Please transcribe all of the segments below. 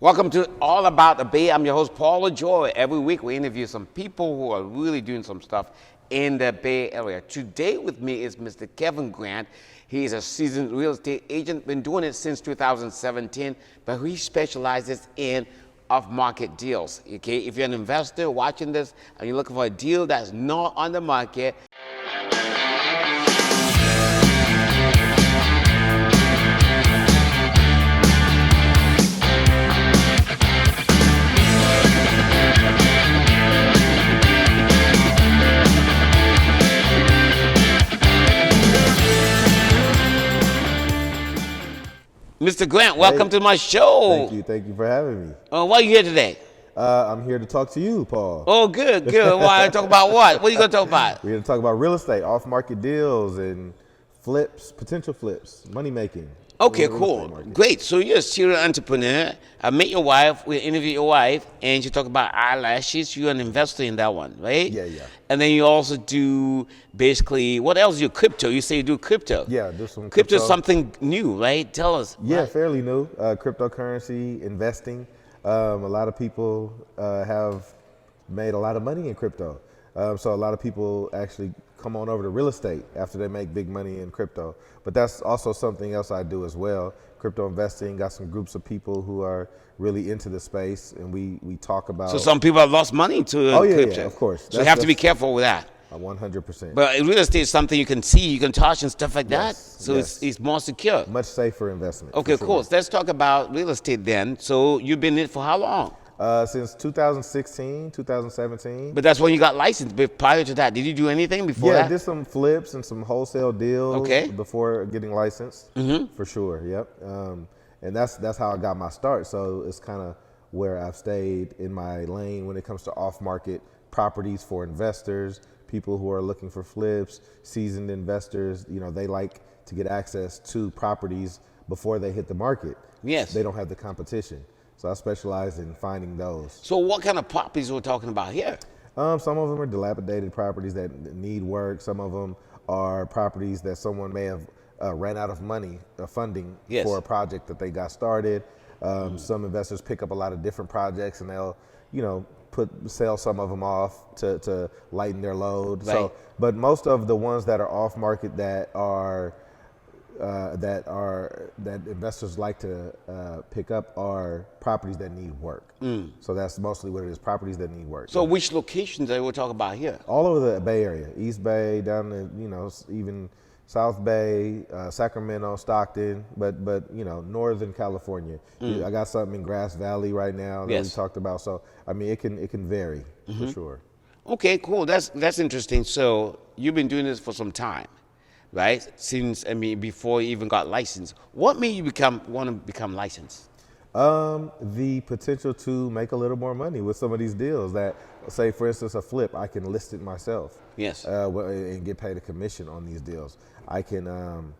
Welcome to All About the Bay. I'm your host, Paul Joy. Every week we interview some people who are really doing some stuff in the Bay Area. Today with me is Mr. Kevin Grant. He is a seasoned real estate agent, been doing it since 2017, but he specializes in off-market deals. Okay, if you're an investor watching this and you're looking for a deal that's not on the market, Mr. Grant, welcome to my show. Thank you for having me. Why are you here today? I'm here to talk to you, Paul. Oh, good. Why talk about what? What are you going to talk about? We're going to talk about real estate, off-market deals, and flips, potential flips, money making. Okay, cool. Great. So you're a serial entrepreneur. I met your wife. We interviewed your wife, and you talk about eyelashes. You're an investor in that one, right? Yeah. And then you also do basically, what else? You crypto. You say you do crypto. Yeah, do some crypto. Is something new, right? Tell us. Yeah, right? fairly new. Cryptocurrency, investing. A lot of people have made a lot of money in crypto. So a lot of people actually come on over to real estate after they make big money in crypto. But that's also something else I do as well. Crypto investing, got some groups of people who are really into the space, and we talk about. So some people have lost money to crypto. Yeah, of course. So you have to be careful with that. 100%. But real estate is something you can see, you can touch and stuff like that. So it's more secure. Much safer investment. Okay, cool. So let's talk about real estate then. So you've been in it for how long? Since 2016, 2017. But that's when you got licensed. But prior to that, did you do anything before that? Yeah, I did some flips and some wholesale deals before getting licensed, for sure, yep. And that's how I got my start. So it's kind of where I've stayed in my lane when it comes to off-market properties for investors, people who are looking for flips, seasoned investors. You know, they like to get access to properties before they hit the market. Yes. They don't have the competition. So I specialize in finding those. So what kind of properties are we talking about here? Some of them are dilapidated properties that need work. Some of them are properties that someone may have ran out of money, funding for a project that they got started. Some investors pick up a lot of different projects and they'll, sell some of them off to lighten their load. Right. So, but most of the ones that are off market that investors like to pick up are properties that need work. So that's mostly what it is, properties that need work. So which locations are we talking about here? All over the Bay Area, East Bay, down to, even South Bay, Sacramento, Stockton, but Northern California. I got something in Grass Valley right now that we talked about. So I mean, it can vary for sure. Okay, cool. That's interesting. So you've been doing this for some time, right? Since before you even got licensed. What made you want to become licensed? The potential to make a little more money with some of these deals. That, say, for instance, a flip, I can list it myself. Yes. And get paid a commission on these deals. I can, when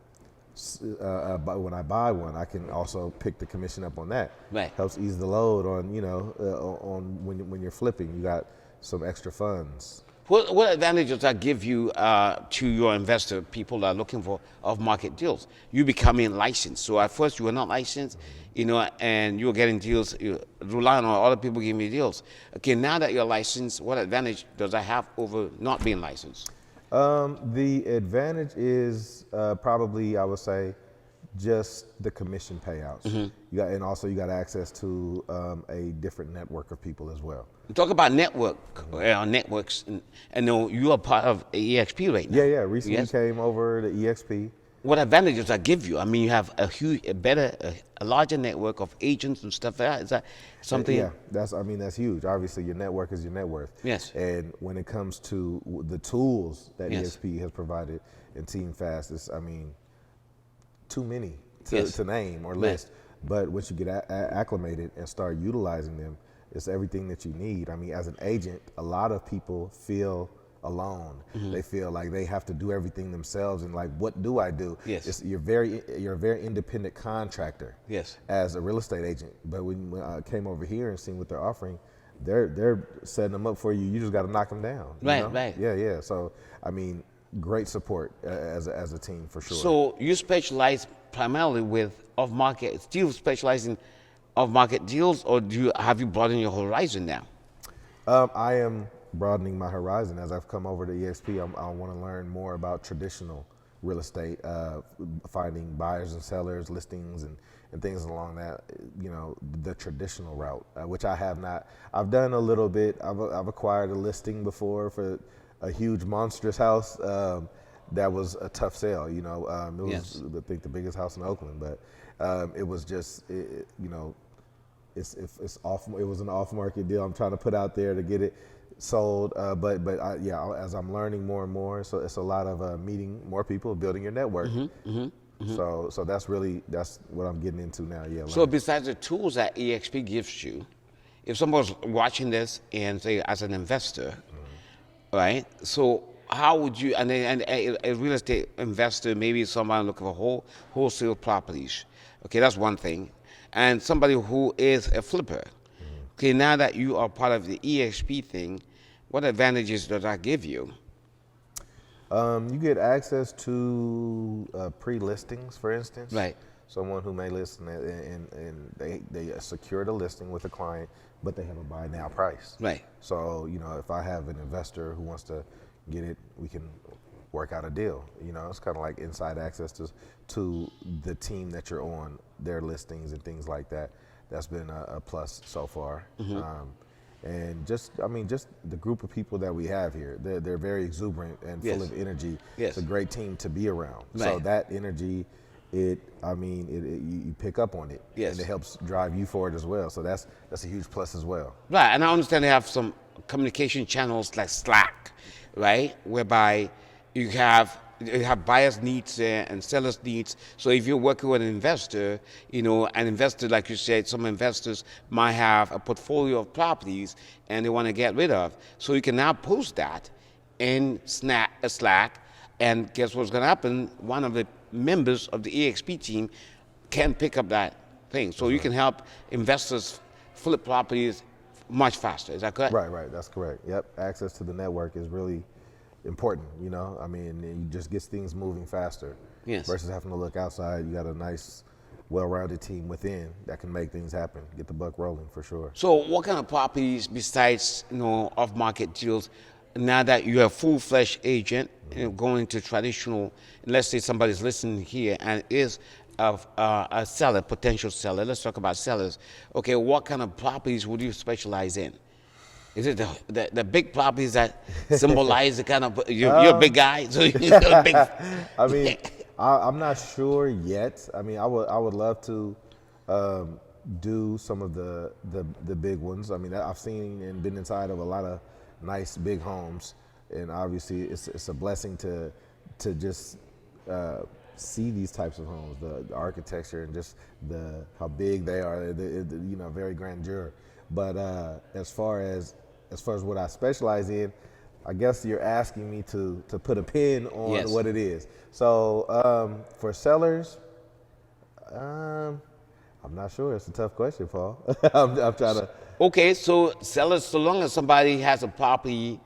I buy one, I can also pick the commission up on that. Right. Helps ease the load on, on when you're flipping. You got some extra funds. What advantages does that give you to your investor, people that are looking for off-market deals? You becoming licensed. So at first you were not licensed, and you were getting deals, you relying on other people giving you deals. Okay, now that you're licensed, what advantage does that have over not being licensed? The advantage is probably, I would say, just the commission payouts. And also you got access to a different network of people as well. Talk about networks, and you are part of eXp right now. Yeah. Recently came over to eXp. What advantages does that give you? I mean, you have a larger network of agents and stuff like that. Is that something? Yeah, that's huge. Obviously, your network is your net worth. Yes. And when it comes to the tools that eXp has provided in Team Fast, it's, too many to name or list. But once you get acclimated and start utilizing them, it's everything that you need. As an agent, a lot of people feel alone. They feel like they have to do everything themselves, and like, what do I do? Yes. You're a very independent contractor. Yes. As a real estate agent. But when I came over here and seen what they're offering, they're setting them up for you. You just got to knock them down. Right. Yeah. So great support as a team for sure. So you specialize primarily with off-market, still specializing off-market deals, or have you broadened your horizon now? I am broadening my horizon as I've come over to eXp. I want to learn more about traditional real estate, finding buyers and sellers, listings, and things along that, the traditional route, which I have not. I've done a little bit. I've acquired a listing before for a huge monstrous house. That was a tough sale, it was, Yes. I think, the biggest house in Oakland, but it was just, it's off. It was an off-market deal I'm trying to put out there to get it sold. As I'm learning more and more, so it's a lot of meeting more people, building your network. So that's what I'm getting into now. Yeah. So besides the tools that eXp gives you, if someone's watching this and say as an investor, right? So how would you, and a real estate investor, maybe someone looking for wholesale properties. Okay, that's one thing. And somebody who is a flipper. Okay, now that you are part of the eXp thing, what advantages does that give you? You get access to pre-listings, for instance. Right. Someone who may list and they secure the listing with a client, but they have a buy now price. Right. So, if I have an investor who wants to get it, we can work out a deal. It's kind of like inside access to the team that you're on, their listings and things like that. That's been a plus so far. And just the group of people that we have here, they're very exuberant and full of energy. Yes. It's a great team to be around. Right. So that energy, you pick up on it. Yes. And it helps drive you forward as well. So that's a huge plus as well. Right, and I understand they have some communication channels like Slack, right, whereby you have buyers' needs and sellers' needs. So if you're working with an investor, an investor, like you said, some investors might have a portfolio of properties and they want to get rid of. So you can now post that in Slack, and guess what's going to happen? One of the members of the eXp team can pick up that thing. So you can help investors flip properties much faster. Is that correct? Right. That's correct. Yep. Access to the network is really important, it just gets things moving faster. Yes. Versus having to look outside. You got a nice, well-rounded team within that can make things happen, get the buck rolling for sure. So what kind of properties besides, off-market deals, now that you're a full-fledged agent, going to traditional, let's say somebody's listening here and is a seller, potential seller. Let's talk about sellers. Okay, what kind of properties would you specialize in? Is it the big properties that symbolize the kind of you're a big guy, so you're a big? I'm not sure yet. I would love to do some of the big ones. I've seen and been inside of a lot of nice big homes, and obviously it's a blessing to just see these types of homes, the architecture and just how big they are. Very grandeur. But as far as what I specialize in, I guess you're asking me to put a pin on what it is. So for sellers, I'm not sure. It's a tough question, Paul. I'm trying to. Okay, so sellers, so long as somebody has a property,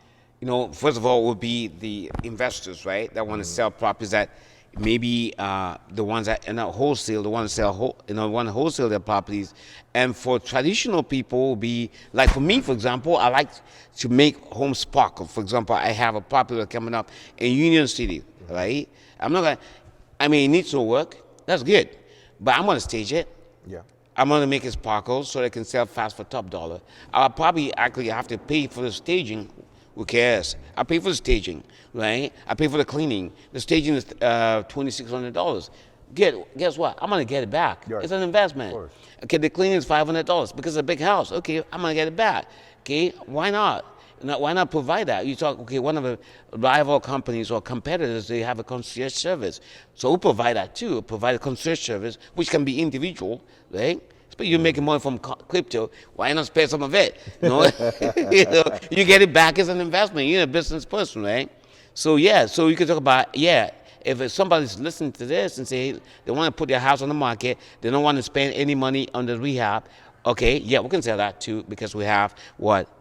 first of all, would be the investors, right? That want to sell properties that maybe the ones that in a wholesale, the ones that sell, want to wholesale their properties. And for traditional people, will be like for me, for example, I like to make homes sparkle. For example, I have a property coming up in Union City, right? It needs some work. That's good, but I'm gonna stage it. Yeah. I'm gonna make it sparkle so they can sell fast for top dollar. I'll probably actually have to pay for the staging. Who cares? I pay for the staging, right? I pay for the cleaning. The staging is $2,600. Guess what? I'm gonna get it back. Right. It's an investment. Of course. Okay, the cleaning is $500 because it's a big house. Okay, I'm gonna get it back. Okay, why not? Why not provide that? You talk, okay, one of the rival companies or competitors, they have a concierge service. So we'll provide that too. We'll provide a concierge service, which can be individual, right? But you're making money from crypto. Why not spare some of it? You get it back as an investment. You're a business person, right? So so you can talk about, if somebody's listening to this and say they want to put their house on the market, they don't want to spend any money on the rehab, okay, we can sell that too because we have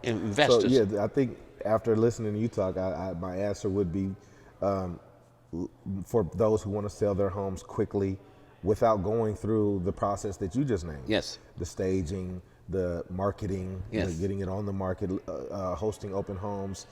investors. So I think after listening to you talk, my answer would be for those who want to sell their homes quickly, without going through the process that you just named. Yes. The staging, the marketing, yes. Getting it on the market, hosting open homes.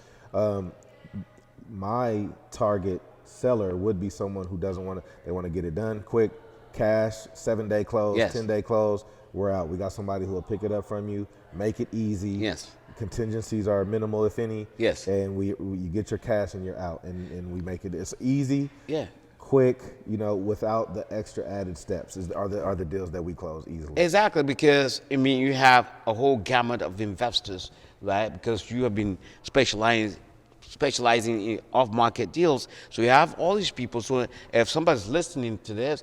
My target seller would be someone who doesn't want to, they want to get it done quick, cash, 7-day close, yes. 10-day close, we're out. We got somebody who will pick it up from you, make it easy. Yes. Contingencies are minimal, if any. Yes. And you get your cash and you're out. And we make it, it's easy, yeah. quick, without the extra added steps are the deals that we close easily. Exactly, because, you have a whole gamut of investors, right? Because you have been specializing in off-market deals. So you have all these people. So if somebody's listening to this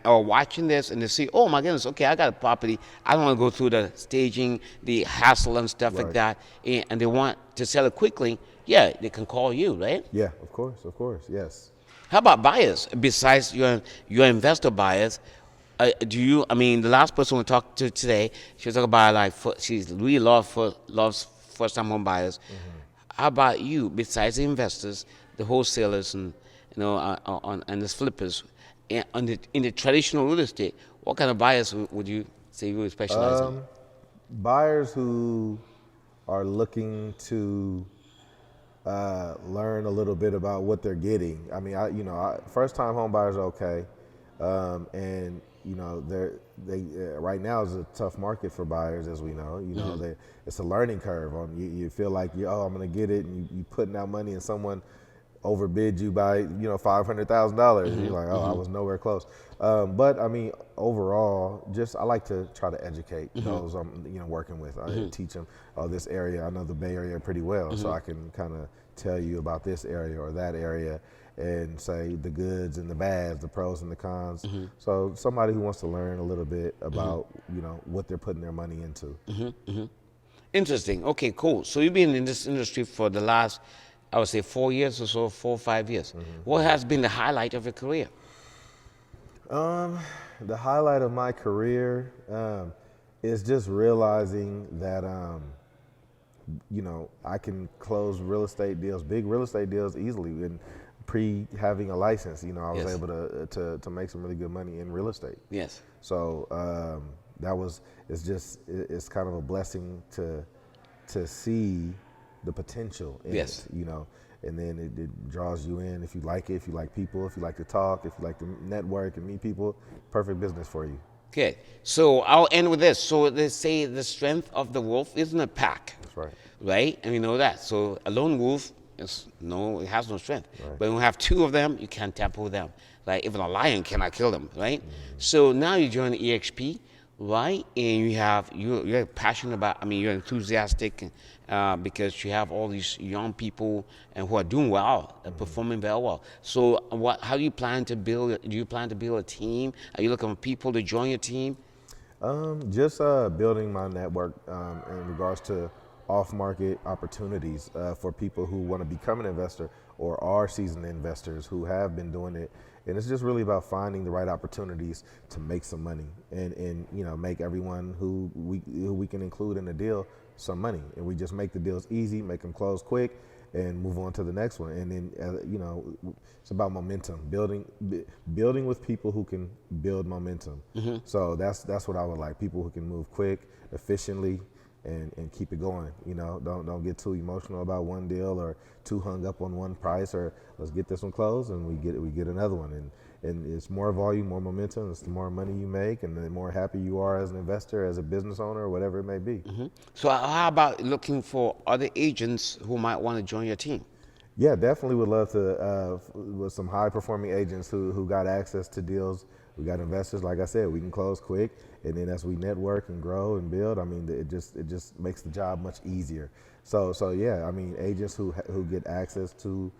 or watching this and they see, oh my goodness, okay, I got a property, I don't want to go through the staging, the hassle and stuff like that, and they want to sell it quickly, yeah, they can call you, right? Yeah, of course, yes. How about buyers? Besides your investor buyers, the last person we talked to today, she was talking about she really loves first-time home buyers. Mm-hmm. How about you? Besides the investors, the wholesalers, and and the flippers, in the traditional real estate, what kind of buyers would you say you would specialize in? Buyers who are looking to learn a little bit about what they're getting. First-time home buyers are okay, and they right now is a tough market for buyers, as we know. Mm-hmm. It's a learning curve. You feel like I'm going to get it, and you putting out money, and someone overbid you by $500,000. Mm-hmm. And you're like, I was nowhere close. But overall, I like to try to educate those I'm working with. I teach them, this area, I know the Bay Area pretty well, so I can kind of tell you about this area or that area, and say the goods and the bads, the pros and the cons. Mm-hmm. So somebody who wants to learn a little bit about what they're putting their money into. Mm-hmm. Mm-hmm. Interesting. Okay, cool. So you've been in this industry for the last, I would say, 4 years or so, 4 or 5 years. Mm-hmm. What has been the highlight of your career? The highlight of my career is just realizing that I can close real estate deals, big real estate deals easily, and having a license. I was able to make some really good money in real estate. Yes. So it's kind of a blessing to see the potential in it, and then it draws you in. If you like it, if you like people, if you like to talk, if you like to network and meet people, perfect business for you. Okay, so I'll end with this. So they say the strength of the wolf isn't a pack. That's right. Right, and we know that. So a lone wolf it has no strength. Right. But when we have two of them, you can't tamper with them. Like even a lion cannot kill them, right? Mm-hmm. So now you join eXp, right? And you're passionate about. You're enthusiastic because you have all these young people and who are doing well, performing very well. So how do you plan to build? Do you plan to build a team? Are you looking for people to join your team? Just building my network in regards to off-market opportunities for people who want to become an investor or are seasoned investors who have been doing it. And it's just really about finding the right opportunities to make some money and make everyone who we can include in the deal some money. And we just make the deals easy, make them close quick, and move on to the next one. And then it's about momentum, building with people who can build momentum. Mm-hmm. So that's what I would like, people who can move quick, efficiently, and keep it going. Don't get too emotional about one deal or too hung up on one price, or let's get this one closed and we get another one. And it's more volume, more momentum. It's the more money you make, and the more happy you are as an investor, as a business owner, or whatever it may be. Mm-hmm. So how about looking for other agents who might want to join your team? Yeah, definitely would love to, with some high performing agents who got access to deals. We got investors, like I said, we can close quick, and then as we network and grow and build, it just makes the job much easier. So yeah, agents who get access to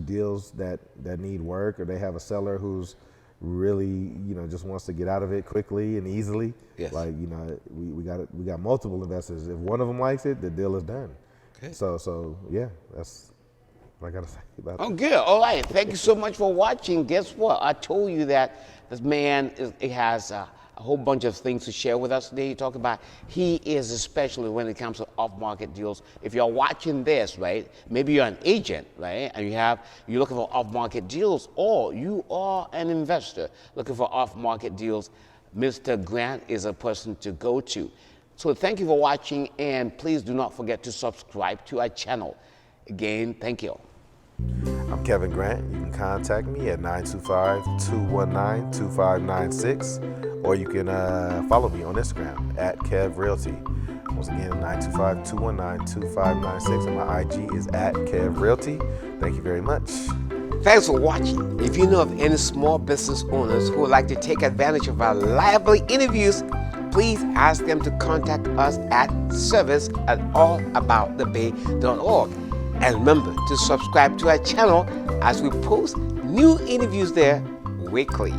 deals that need work, or they have a seller who's really just wants to get out of it quickly and easily. Yes. We got multiple investors. If one of them likes it, the deal is done. Okay. So yeah, that's what I gotta say about that. Oh, good. All right. Thank you so much for watching. Guess what? I told you that this man has a whole bunch of things to share with us today. He talked about he is especially when it comes to off-market deals. If you're watching this, right, maybe you're an agent, right, and you're looking for off-market deals, or you are an investor looking for off-market deals, Mr. Grant is a person to go to. So thank you for watching, and please do not forget to subscribe to our channel. Again, thank you. I'm Kevin Grant. You can contact me at 925-219-2596, or you can follow me on Instagram at Kev Realty. Once again, 925-219-2596, and my IG is at Kev Realty. Thank you very much. Thanks for watching. If you know of any small business owners who would like to take advantage of our lively interviews, please ask them to contact us at service@allaboutthebay.org. And remember to subscribe to our channel as we post new interviews there weekly.